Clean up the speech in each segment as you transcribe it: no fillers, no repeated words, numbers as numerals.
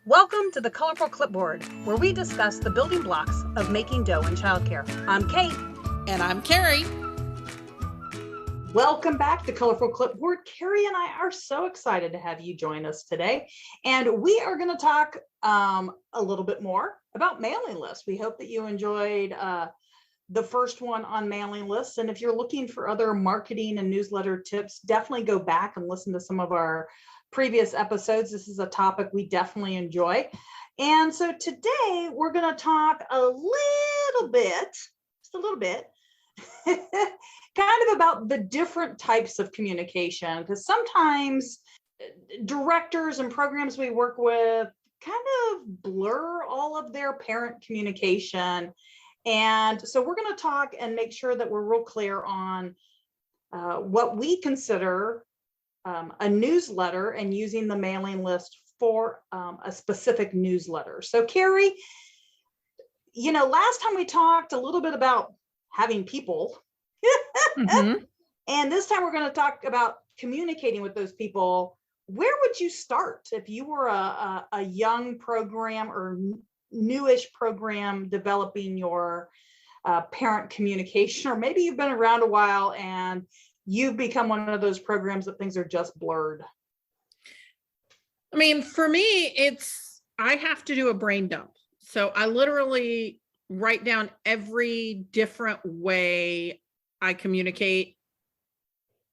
Welcome to the Colorful Clipboard, where we discuss the building blocks of making dough in childcare. I'm Kate. And I'm Carrie. Welcome back to Colorful Clipboard. Carrie and I are so excited to have you join us today. And we are going to talk a little bit more about mailing lists. We hope that you enjoyed the first one on mailing lists. And if you're looking for other marketing and newsletter tips, definitely go back and listen to some of our previous episodes. This is a topic we definitely enjoy. And so today we're going to talk a little bit, just a little bit, kind of about the different types of communication, because sometimes directors and programs we work with kind of blur all of their parent communication. And so we're going to talk and make sure that we're real clear on what we consider a newsletter and using the mailing list for a specific newsletter. So Carrie, last time we talked a little bit about having people, and this time we're going to talk about communicating with those people. Where would you start if you were a young program or newish program developing your parent communication, or maybe you've been around a while and you've become one of those programs that things are just blurred? I mean, for me, I have to do a brain dump. So I literally write down every different way I communicate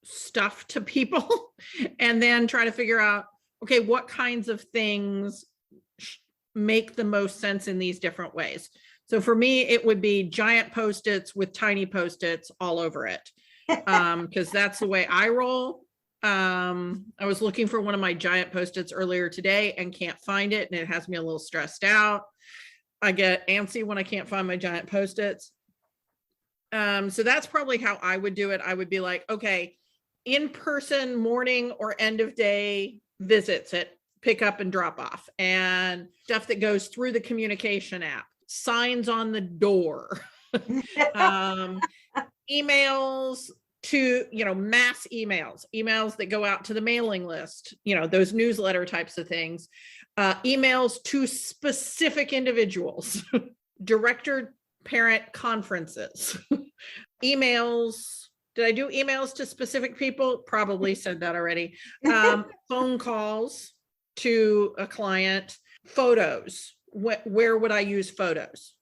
stuff to people and then try to figure out, okay, what kinds of things make the most sense in these different ways. So for me, it would be giant Post-its with tiny Post-its all over it. Because that's the way I roll. I was looking for one of my giant Post-its earlier today and can't find it, and it has me a little stressed out. I get antsy when I can't find my giant Post-its. So that's probably how I would do it. I would be like, okay, in-person morning or end of day visits at pick up and drop off, and stuff that goes through the communication app, signs on the door, emails to, mass emails that go out to the mailing list, those newsletter types of things, emails to specific individuals, director parent conferences, emails. Did I do emails to specific people? Probably said that already. Phone calls to a client, photos. Where would I use photos?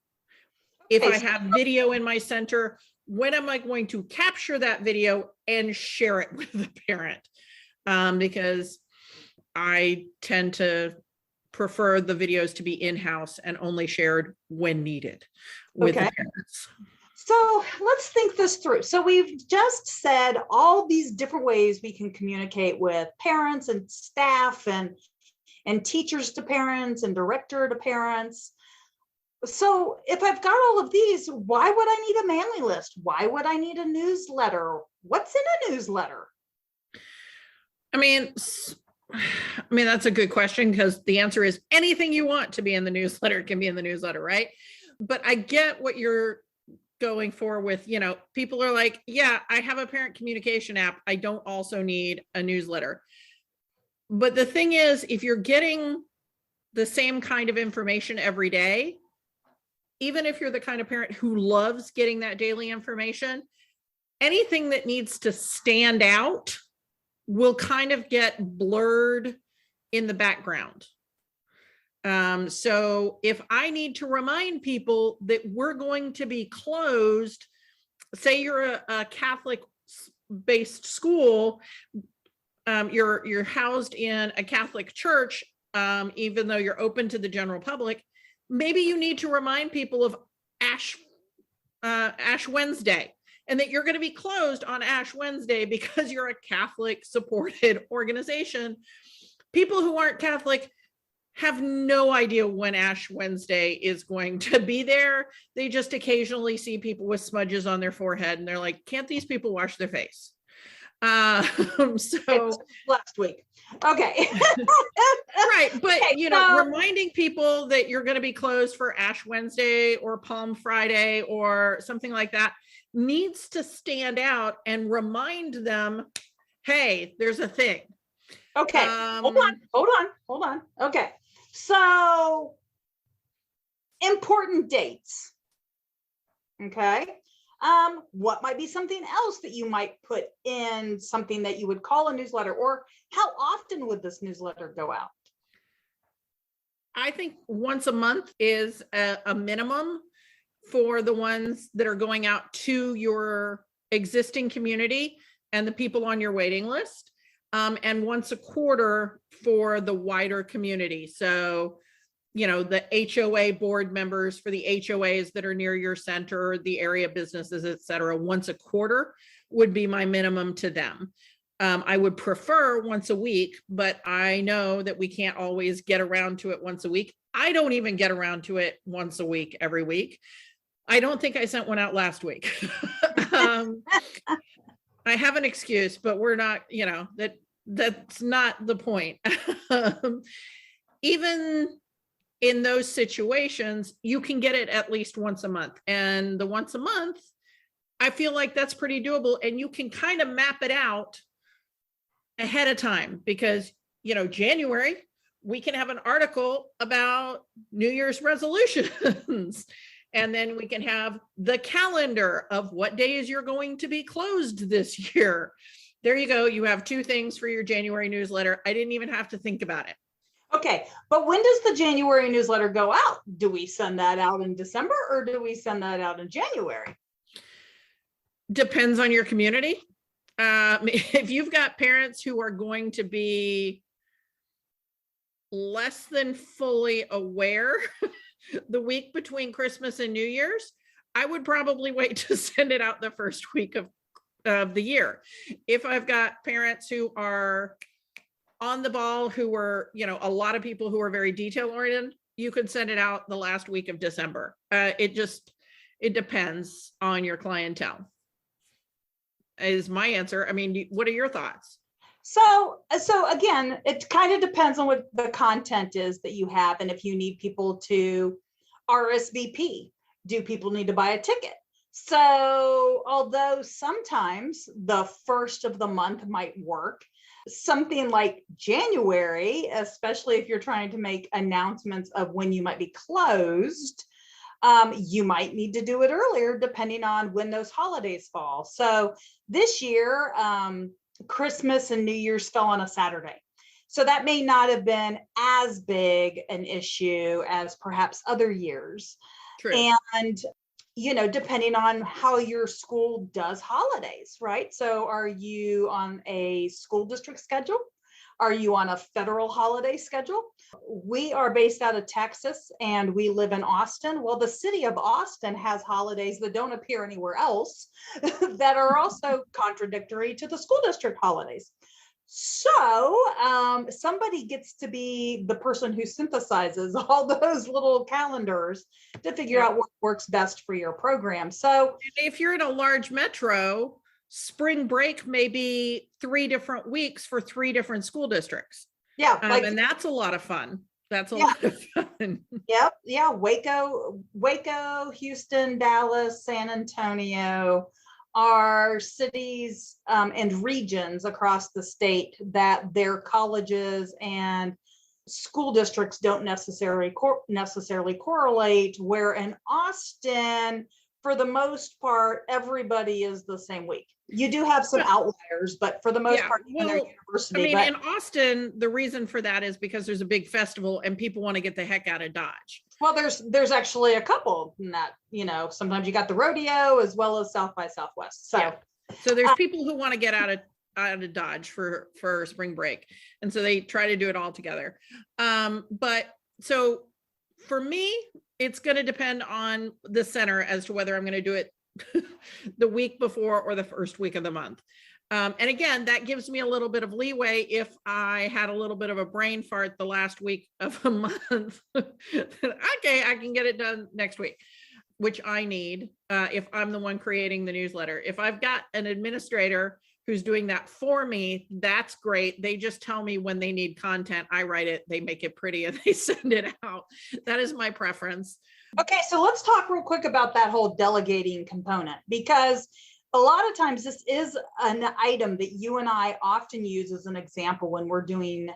If I have video in my center, when am I going to capture that video and share it with the parent? Because I tend to prefer the videos to be in-house and only shared when needed with the parents. So let's think this through. So we've just said all these different ways we can communicate with parents and staff and teachers to parents and director to parents. So if I've got all of these, why would I need a mailing list? Why would I need a newsletter? What's in a newsletter? I mean, that's a good question, because the answer is anything you want to be in the newsletter can be in the newsletter, right? But I get what you're going for with, people are like, yeah, I have a parent communication app. I don't also need a newsletter. But the thing is, if you're getting the same kind of information every day, even if you're the kind of parent who loves getting that daily information, anything that needs to stand out will kind of get blurred in the background. So if I need to remind people that we're going to be closed, say you're a Catholic-based school, you're housed in a Catholic church, even though you're open to the general public, maybe you need to remind people of Ash Wednesday, and that you're going to be closed on Ash Wednesday because you're a Catholic supported organization. People who aren't Catholic have no idea when Ash Wednesday is going to be there. They just occasionally see people with smudges on their forehead and they're like, can't these people wash their face? So last week. Okay. Right. But, reminding people that you're going to be closed for Ash Wednesday or Palm Friday or something like that needs to stand out and remind them, hey, there's a thing. Okay. Hold on. Okay. So important dates. Okay. What might be something else that you might put in something that you would call a newsletter, or how often would this newsletter go out? I think once a month is a minimum for the ones that are going out to your existing community and the people on your waiting list. And once a quarter for the wider community. So, you know, the HOA board members for the HOAs that are near your center, the area businesses, et cetera, once a quarter would be my minimum to them. I would prefer once a week, but I know that we can't always get around to it once a week. I don't even get around to it once a week, every week. I don't think I sent one out last week. I have an excuse, but we're not, you know, that's not the point. Even in those situations, you can get it at least once a month. And the once a month, I feel like that's pretty doable. And you can kind of map it out ahead of time because, you know, January, we can have an article about New Year's resolutions. And then we can have the calendar of what days you're going to be closed this year. There you go. You have two things for your January newsletter. I didn't even have to think about it. Okay, but when does the January newsletter go out? Do we send that out in December or do we send that out in January? Depends on your community. If you've got parents who are going to be less than fully aware the week between Christmas and New Year's, I would probably wait to send it out the first week of the year. If I've got parents who are on the ball, who are, you know, a lot of people who are very detail oriented, you could send it out the last week of December. It depends on your clientele is my answer. I mean, what are your thoughts? So again, it kind of depends on what the content is that you have. And if you need people to RSVP, do people need to buy a ticket? So although sometimes the first of the month might work, something like January, especially if you're trying to make announcements of when you might be closed, you might need to do it earlier depending on when those holidays fall. So this year, Christmas and New Year's fell on a Saturday. So that may not have been as big an issue as perhaps other years. True. And, you know, depending on how your school does holidays, right? So are you on a school district schedule? Are you on a federal holiday schedule? We are based out of Texas and we live in Austin. Well, the city of Austin has holidays that don't appear anywhere else that are also contradictory to the school district holidays. So somebody gets to be the person who synthesizes all those little calendars to figure out what works best for your program. So if you're in a large metro, spring break may be 3 different weeks for 3 different school districts. Yeah. And that's a lot of fun. That's a lot of fun. Yep. Yeah. Waco, Houston, Dallas, San Antonio are cities and regions across the state that their colleges and school districts don't necessarily correlate, where in Austin, for the most part, everybody is the same week. You do have some outliers, but for the most part, even their university. I mean, in Austin, the reason for that is because there's a big festival and people want to get the heck out of Dodge. Well, there's actually a couple in that, you know, sometimes you got the rodeo as well as South by Southwest. So, so there's people who want to get out of Dodge for spring break. And so they try to do it all together. But so for me, it's going to depend on the center as to whether I'm going to do it the week before or the first week of the month. And again, that gives me a little bit of leeway if I had a little bit of a brain fart the last week of a month. Okay, I can get it done next week, which I need if I'm the one creating the newsletter. If I've got an administrator who's doing that for me, that's great. They just tell me when they need content. I write it, they make it pretty, and they send it out. That is my preference. Okay, so let's talk real quick about that whole delegating component, because a lot of times this is an item that you and I often use as an example when we're doing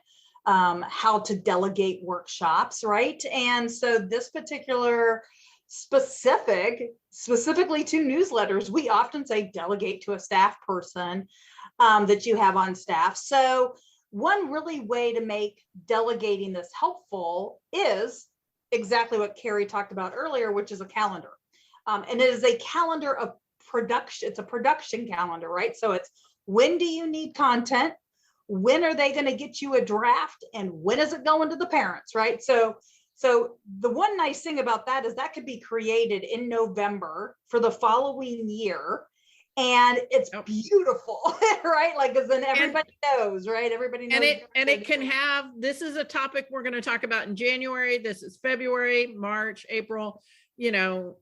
how to delegate workshops, right? And so this particular specifically to newsletters, we often say delegate to a staff person that you have on staff. So one really way to make delegating this helpful is exactly what Carrie talked about earlier, which is a calendar. And it is a calendar of production. It's a production calendar, right? So it's when do you need content? When are they going to get you a draft? And when is it going to the parents, right? So the one nice thing about that is that could be created in November for the following year. And it's beautiful, right? Like, because then everybody knows, right? Everybody knows. And it can have, this is a topic we're going to talk about in January. This is February, March, April. You know,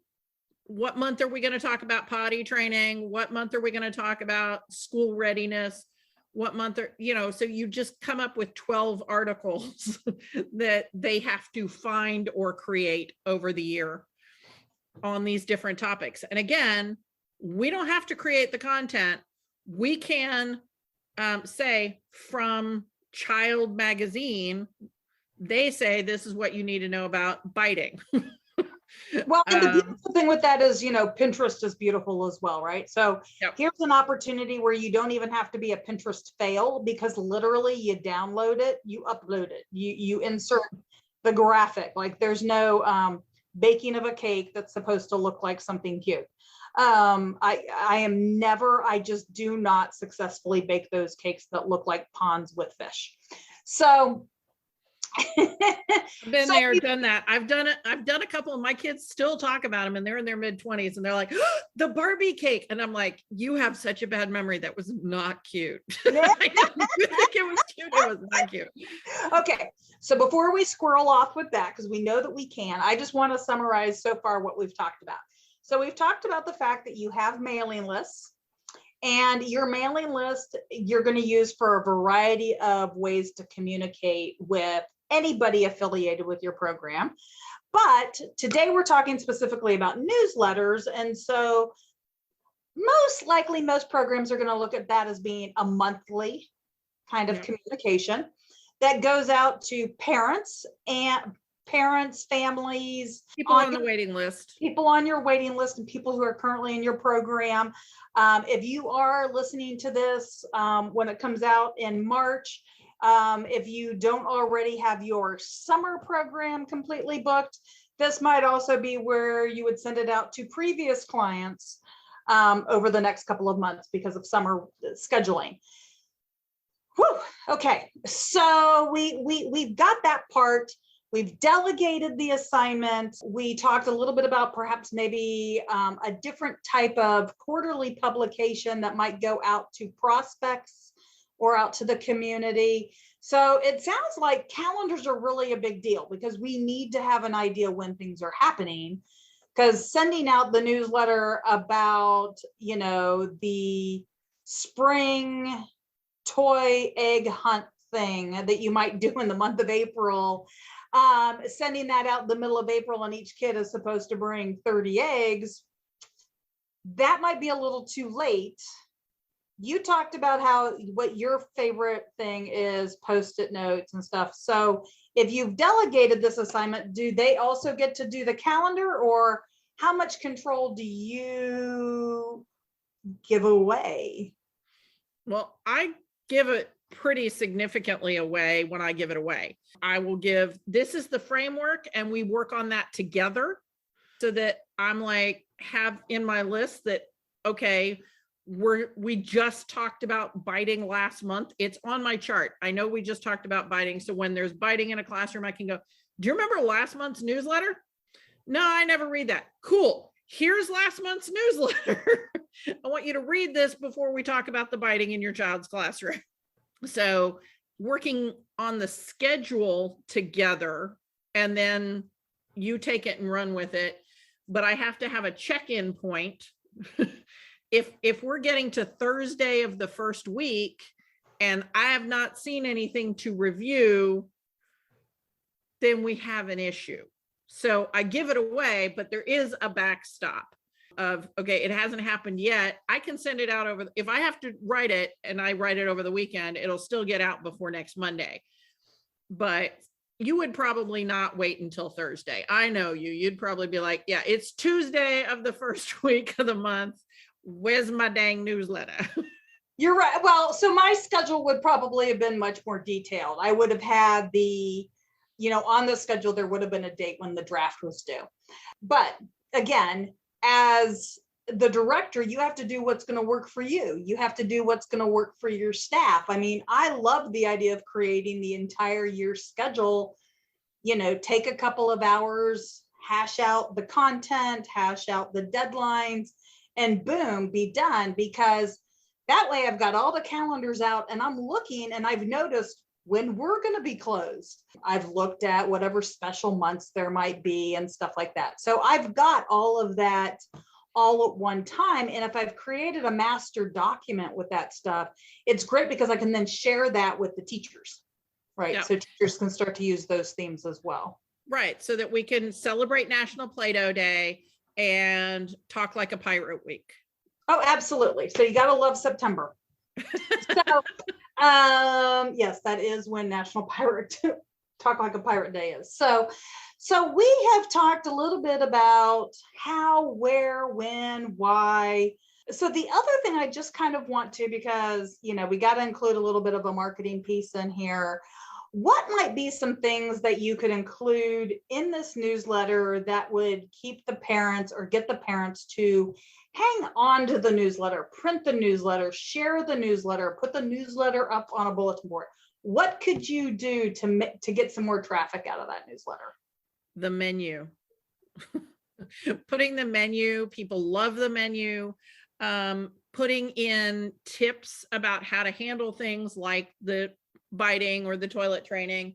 what month are we going to talk about potty training? What month are we going to talk about school readiness? What month are, you know, so you just come up with 12 articles that they have to find or create over the year on these different topics. And again, we don't have to create the content. We can say from Child Magazine, they say this is what you need to know about biting. Well, and the beautiful thing with that is, you know, Pinterest is beautiful as well, right? So here's an opportunity where you don't even have to be a Pinterest fail, because literally you download it, you upload it, you insert the graphic. Like there's no baking of a cake that's supposed to look like something cute. I just do not successfully bake those cakes that look like ponds with fish. So I've been there, done that. I've done it. I've done a couple of my kids still talk about them and they're in their mid-20s and they're like, oh, the Barbie cake. And I'm like, you have such a bad memory. That was not cute. I didn't think it was cute. It was not cute. Okay. So before we squirrel off with that, because we know that we can, I just want to summarize so far what we've talked about. So we've talked about the fact that you have mailing lists, and your mailing list you're going to use for a variety of ways to communicate with anybody affiliated with your program. But today we're talking specifically about newsletters. And so most likely most programs are going to look at that as being a monthly kind of communication that goes out to parents, families, people on the waiting list, people on your waiting list, and people who are currently in your program. If you are listening to this when it comes out in March, if you don't already have your summer program completely booked, this might also be where you would send it out to previous clients over the next couple of months because of summer scheduling. Whew. Okay, so we've got that part. We've delegated the assignment. We talked a little bit about perhaps maybe a different type of quarterly publication that might go out to prospects or out to the community. So it sounds like calendars are really a big deal because we need to have an idea when things are happening, because sending out the newsletter about, you know, the spring toy egg hunt thing that you might do in the month of April, sending that out in the middle of April and each kid is supposed to bring 30 eggs, that might be a little too late. You talked about what your favorite thing is, Post-it notes and stuff. So if you've delegated this assignment, do they also get to do the calendar, or how much control do you give away? Well, I give it pretty significantly away when I give it away. I will give, this is the framework, and we work on that together so that I'm like, have in my list that, okay, we just talked about biting last month. It's on my chart. I know we just talked about biting. So when there's biting in a classroom, I can go, do you remember last month's newsletter? No, I never read that. Cool. Here's last month's newsletter. I want you to read this before we talk about the biting in your child's classroom. So working on the schedule together, and then you take it and run with it. But I have to have a check-in point. If we're getting to Thursday of the first week and I have not seen anything to review, then we have an issue. So I give it away, but there is a backstop of, okay, it hasn't happened yet. I can send it out if I have to write it and I write it over the weekend, it'll still get out before next Monday. but you would probably not wait until Thursday. I know you. You'd probably be like, yeah, it's Tuesday of the first week of the month. Where's my dang newsletter? You're right. Well, so my schedule would probably have been much more detailed. I would have had on the schedule, there would have been a date when the draft was due. But again, as the director, you have to do what's going to work for you. You have to do what's going to work for your staff. I mean, I love the idea of creating the entire year schedule, take a couple of hours, hash out the content, hash out the deadlines, and boom, be done. Because that way I've got all the calendars out and I'm looking and I've noticed when we're going to be closed. I've looked at whatever special months there might be and stuff like that. So I've got all of that all at one time. And if I've created a master document with that stuff, it's great because I can then share that with the teachers, right? Yeah. So teachers can start to use those themes as well. Right. So that we can celebrate National Play-Doh Day and talk like a pirate week. Oh, absolutely. So you got to love September. So, yes, that is when National Pirate Talk Like a Pirate Day is. So we have talked a little bit about how, where, when, why. So the other thing I just kind of want to, because, we got to include a little bit of a marketing piece in here. What might be some things that you could include in this newsletter that would keep the parents or get the parents to hang on to the newsletter, print the newsletter, share the newsletter, put the newsletter up on a bulletin board? What could you do to get some more traffic out of that newsletter? The menu. Putting the menu, people love the menu. Putting in tips about how to handle things like the biting or the toilet training.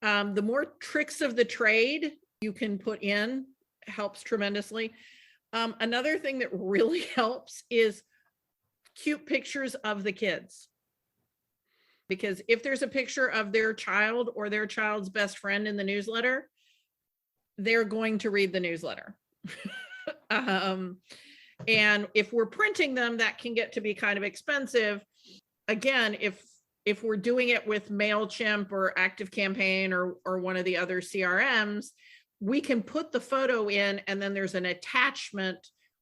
The more tricks of the trade you can put in helps tremendously. Another thing that really helps is cute pictures of the kids. Because if there's a picture of their child or their child's best friend in the newsletter, they're going to read the newsletter. And if we're printing them, that can get to be kind of expensive. Again, if we're doing it with MailChimp or ActiveCampaign or one of the other CRMs, we can put the photo in and then there's an attachment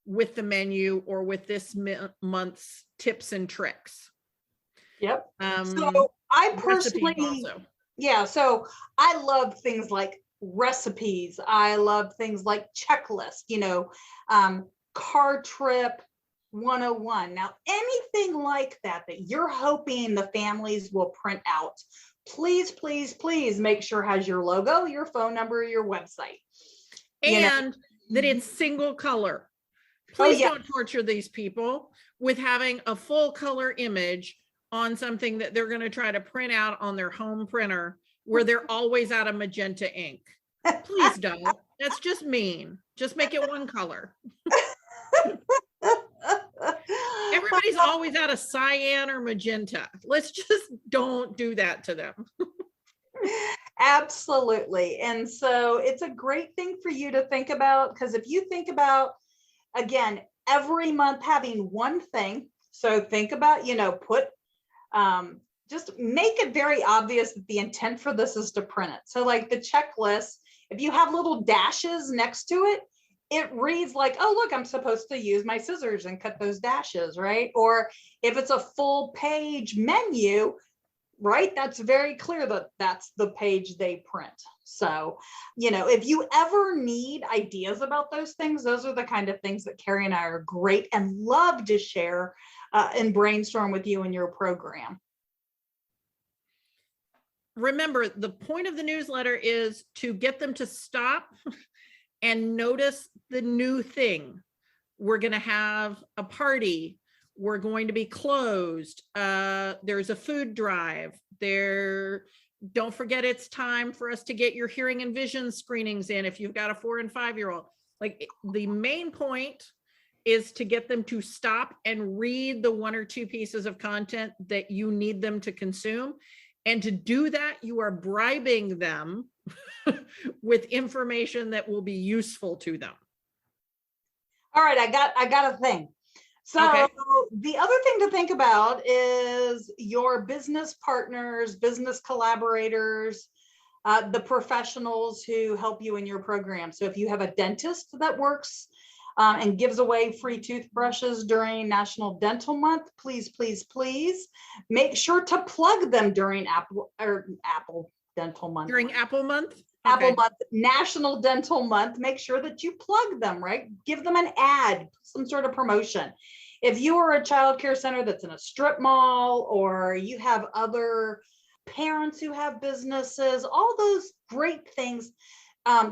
with the menu or with this month's tips and tricks. Yep. So I personally, so I love things like recipes. I love things like checklists, car trip 101. Now, anything like that you're hoping the families will print out, please, please, please make sure it has your logo, your phone number, your website. And that it's single color. Please don't torture these people with having a full color image on something that they're going to try to print out on their home printer where they're always out of magenta ink. Please don't. That's just mean. Just make it one color. Everybody's always out of cyan or magenta. Let's just don't do that to them. Absolutely. And so it's a great thing for you to think about, because if you think about, again, every month having one thing, so think about, just make it very obvious that the intent for this is to print it. So like the checklist, if you have little dashes next to it, it reads like, oh, look, I'm supposed to use my scissors and cut those dashes, right? Or if it's a full page menu, right, that's very clear that that's the page they print. So, if you ever need ideas about those things, those are the kind of things that Carrie and I are great and love to share and brainstorm with you in your program. Remember, the point of the newsletter is to get them to stop and notice the new thing. We're going to have a party. We're going to be closed. There's a food drive there. Don't forget it's time for us to get your hearing and vision screenings in if you've got a 4 and 5-year-old. Like, the main point is to get them to stop and read the 1 or 2 pieces of content that you need them to consume. And to do that, you are bribing them with information that will be useful to them. All right, I got a thing. So okay. The other thing to think about is your business partners, business collaborators. the professionals who help you in your program. So if you have a dentist that works and gives away free toothbrushes during National Dental Month, please, please, please make sure to plug them during Apple Dental Month. During Apple Month? Apple Okay. Month, National Dental Month, make sure that you plug them, right? Give them an ad, some sort of promotion. If you are a child care center that's in a strip mall, or you have other parents who have businesses, all those great things,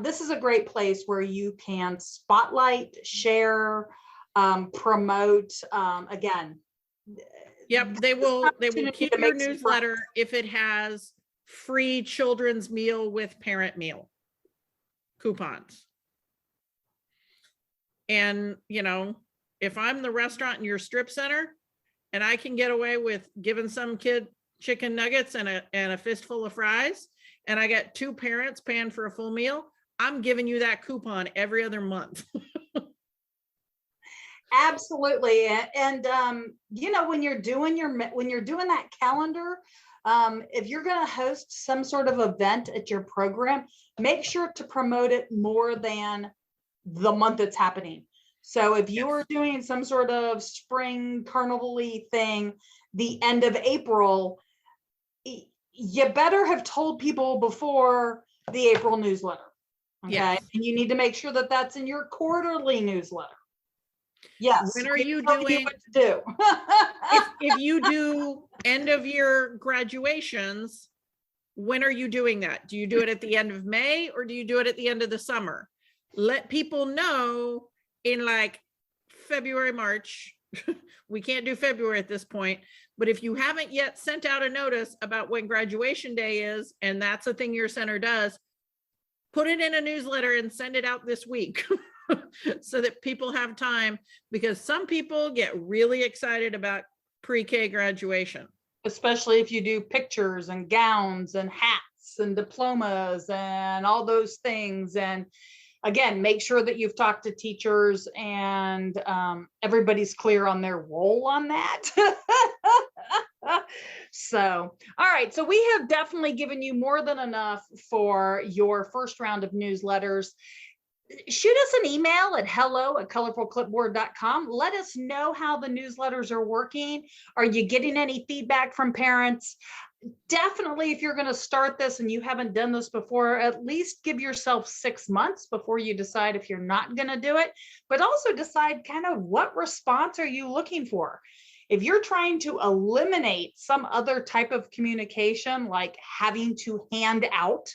this is a great place where you can spotlight, share, promote. Again, Yep, they will opportunity keep to your make some newsletter if it has free children's meal with parent meal coupons. And, you know, if I'm the restaurant in your strip center and I can get away with giving some kid chicken nuggets and a fistful of fries, and I get 2 parents paying for a full meal, I'm giving you that coupon every other month. Absolutely. And you know, when you're doing that calendar, if you're going to host some sort of event at your program, make sure to promote it more than the month it's happening. So if you are doing some sort of spring carnival-y thing, the end of April, you better have told people before the April newsletter. Okay. Yes. And you need to make sure that that's in your quarterly newsletter. Yes. When are you tell you doing, what to do? if you do end of year graduations, when are you doing that? Do you do it at the end of May, or do you do it at the end of the summer? Let people know in like February, March. We can't do February at this point, but if you haven't yet sent out a notice about when graduation day is, and that's a thing your center does, put it in a newsletter and send it out this week so that people have time, because some people get really excited about pre-K graduation. Especially if you do pictures and gowns and hats and diplomas and all those things. And again, make sure that you've talked to teachers and everybody's clear on their role on that. So, all right. So we have definitely given you more than enough for your first round of newsletters. Shoot us an email at hello@colorfulclipboard.com. Let us know how the newsletters are working. Are you getting any feedback from parents? Definitely, if you're going to start this and you haven't done this before, at least give yourself 6 months before you decide if you're not going to do it, but also decide kind of what response are you looking for. If you're trying to eliminate some other type of communication, like having to hand out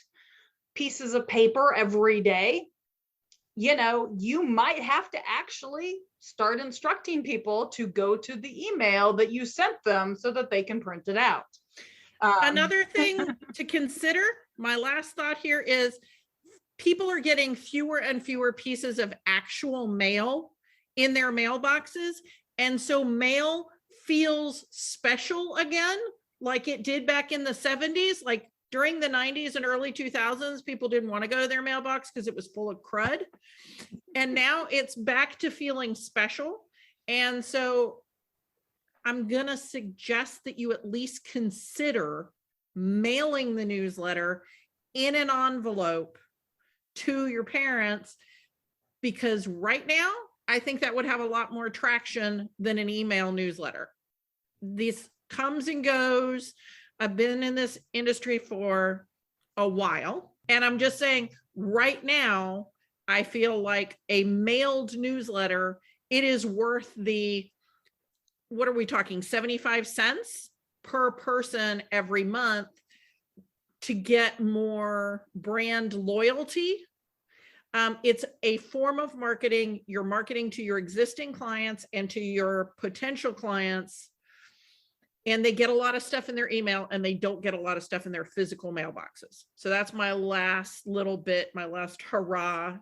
pieces of paper every day, you know, you might have to actually start instructing people to go to the email that you sent them so that they can print it out. Another thing to consider, my last thought here, is people are getting fewer and fewer pieces of actual mail in their mailboxes. And so mail feels special again, like it did back in the 70s. Like during the 90s and early 2000s, people didn't want to go to their mailbox because it was full of crud. And now it's back to feeling special. And so I'm going to suggest that you at least consider mailing the newsletter in an envelope to your parents, because right now, I think that would have a lot more traction than an email newsletter. This comes and goes. I've been in this industry for a while, and I'm just saying right now, I feel like a mailed newsletter, it is worth the, what are we talking, 75 cents per person every month to get more brand loyalty. It's a form of marketing. You're marketing to your existing clients and to your potential clients, and they get a lot of stuff in their email and they don't get a lot of stuff in their physical mailboxes. So that's my last little bit, my last hurrah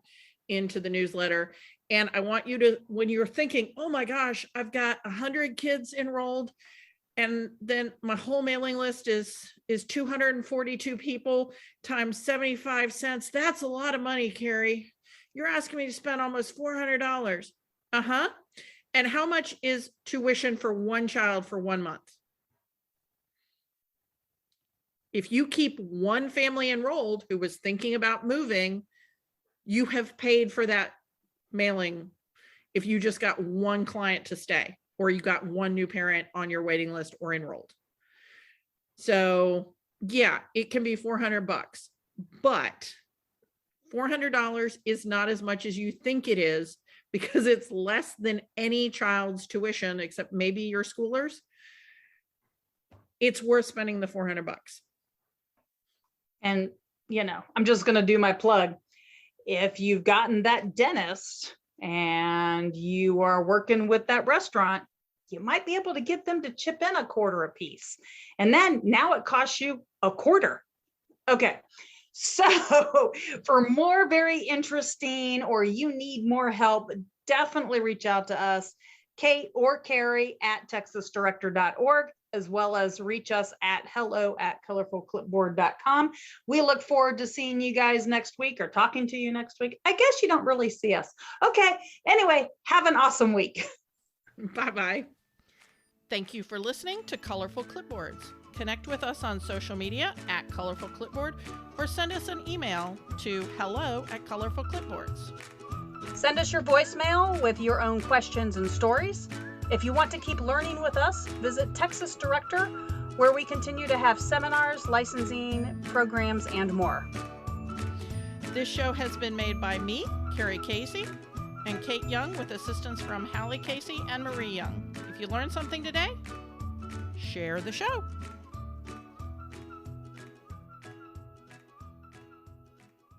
into the newsletter. And I want you to, when you're thinking, oh my gosh, I've got 100 kids enrolled, and then my whole mailing list is 242 people times 75 cents. That's a lot of money, Carrie. You're asking me to spend almost $400. Uh-huh. And how much is tuition for one child for 1 month? If you keep one family enrolled who was thinking about moving, you have paid for that mailing if you just got one client to stay, or you got one new parent on your waiting list or enrolled. So yeah, it can be $400, but $400 is not as much as you think it is, because it's less than any child's tuition, except maybe your schoolers. It's worth spending the $400. And, I'm just going to do my plug. If you've gotten that dentist and you are working with that restaurant, you might be able to get them to chip in a quarter a piece. And then now it costs you a quarter. Okay. So for more very interesting, or you need more help, definitely reach out to us, Kate or Carrie at texasdirector.org, as well as reach us at hello@colorfulclipboard.com. We look forward to seeing you guys next week, or talking to you next week. I guess you don't really see us. Okay. Anyway, have an awesome week. Bye-bye. Thank you for listening to Colorful Clipboards. Connect with us on social media at Colorful Clipboard, or send us an email to hello@colorfulclipboards. Send us your voicemail with your own questions and stories. If you want to keep learning with us, visit Texas Director, where we continue to have seminars, licensing, programs, and more. This show has been made by me, Carrie Casey, and Kate Young, with assistance from Hallie Casey and Marie Young. If you learned something today, share the show.